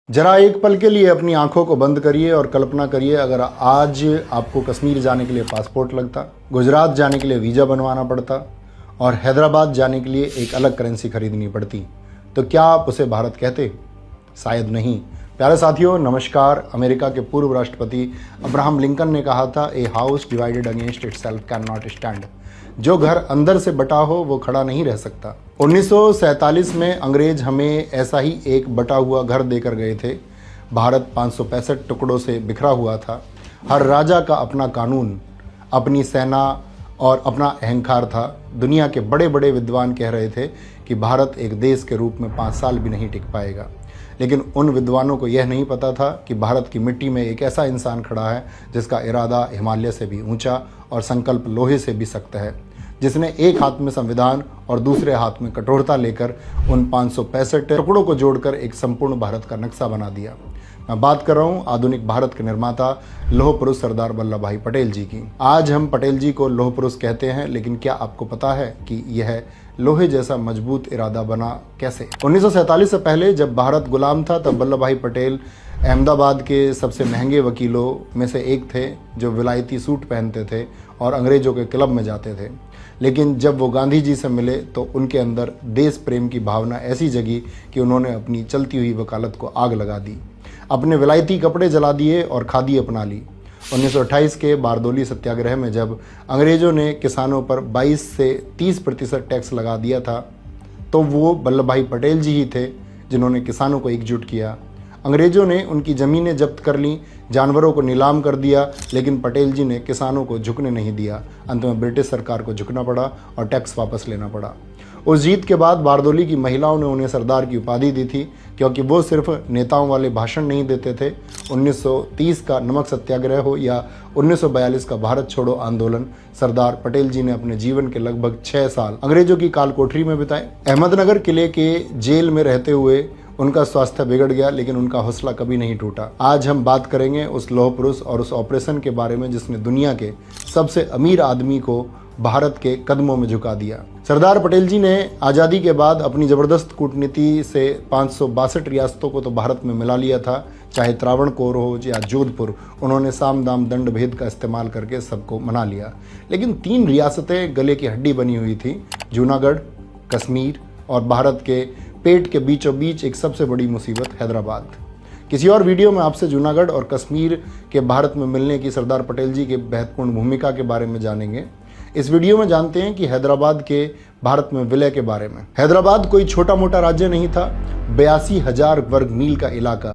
जरा एक पल के लिए अपनी आंखों को बंद करिए और कल्पना करिए अगर आज आपको कश्मीर जाने के लिए पासपोर्ट लगता, गुजरात जाने के लिए वीज़ा बनवाना पड़ता और हैदराबाद जाने के लिए एक अलग करेंसी खरीदनी पड़ती, तो क्या आप उसे भारत कहते? शायद नहीं। प्यारे साथियों, नमस्कार। अमेरिका के पूर्व राष्ट्रपति अब्राहम लिंकन ने कहा था, a house divided against itself can not stand. जो घर अंदर से बटा हो वो खड़ा नहीं रह सकता। 1947 में अंग्रेज हमें ऐसा ही एक बटा हुआ घर देकर गए थे। भारत 565 टुकड़ों से बिखरा हुआ था। हर राजा का अपना कानून, अपनी सेना और अपना अहंकार था। दुनिया के बड़े बड़े विद्वान कह रहे थे कि भारत एक देश के रूप में 5 साल भी नहीं टिक पाएगा, लेकिन उन विद्वानों को यह नहीं पता था कि भारत की मिट्टी में एक ऐसा इंसान खड़ा है जिसका इरादा हिमालय से भी ऊंचा और संकल्प लोहे से भी सख्त है, जिसने एक हाथ में संविधान और दूसरे हाथ में कठोरता लेकर उन 565 टुकड़ों को जोड़कर एक संपूर्ण भारत का नक्शा बना दिया। मैं बात कर रहा हूँ आधुनिक भारत के निर्माता लौह पुरुष सरदार वल्लभ भाई पटेल जी की। आज हम पटेल जी को लौह पुरुष कहते हैं, लेकिन क्या आपको पता है कि यह लोहे जैसा मजबूत इरादा बना कैसे? 1947 से पहले जब भारत गुलाम था, तब वल्लभ भाई पटेल अहमदाबाद के सबसे महंगे वकीलों में से एक थे, जो विलायती सूट पहनते थे और अंग्रेजों के क्लब में जाते थे। लेकिन जब वो गांधी जी से मिले तो उनके अंदर देश प्रेम की भावना ऐसी जगी कि उन्होंने अपनी चलती हुई वकालत को आग लगा दी, अपने विलायती कपड़े जला दिए और खादी अपना ली। 1928 के बारदौली सत्याग्रह में जब अंग्रेजों ने किसानों पर 22 से 30% टैक्स लगा दिया था, तो वो वल्लभ भाई पटेल जी ही थे जिन्होंने किसानों को एकजुट किया। अंग्रेजों ने उनकी ज़मीनें जब्त कर लीं, जानवरों को नीलाम कर दिया, लेकिन पटेल जी ने किसानों को झुकने नहीं दिया। अंत में ब्रिटिश सरकार को झुकना पड़ा और टैक्स वापस लेना पड़ा। उस जीत के बाद बारदौली की महिलाओं ने उन्हें सरदार की उपाधि दी थी, क्योंकि वो सिर्फ नेताओं वाले भाषण नहीं देते थे। 1930 का नमक सत्याग्रह हो या 1942 का भारत छोड़ो आंदोलन, सरदार पटेल जी ने अपने जीवन के लगभग 6 साल अंग्रेजों की काल कोठरी में बिताए। अहमदनगर किले के जेल में रहते हुए उनका स्वास्थ्य बिगड़ गया, लेकिन उनका हौसला कभी नहीं टूटा। आज हम बात करेंगे उस लौह पुरुष और उस ऑपरेशन के बारे में जिसने दुनिया के सबसे अमीर आदमी को भारत के कदमों में झुका दिया। सरदार पटेल जी ने आज़ादी के बाद अपनी ज़बरदस्त कूटनीति से 562 रियासतों को तो भारत में मिला लिया था, चाहे त्रावणकोर हो या जोधपुर। उन्होंने साम दाम दंड भेद का इस्तेमाल करके सबको मना लिया। लेकिन 3 रियासतें गले की हड्डी बनी हुई थी, जूनागढ़, कश्मीर और भारत के पेट के बीचों बीच एक सबसे बड़ी मुसीबत हैदराबाद। किसी और वीडियो में आपसे जूनागढ़ और कश्मीर के भारत में मिलने की सरदार पटेल जी के महत्वपूर्ण भूमिका के बारे में जानेंगे। इस वीडियो में जानते हैं कि हैदराबाद के भारत में विलय के बारे में। हैदराबाद कोई छोटा मोटा राज्य नहीं था, 82,000 वर्ग मील का इलाका।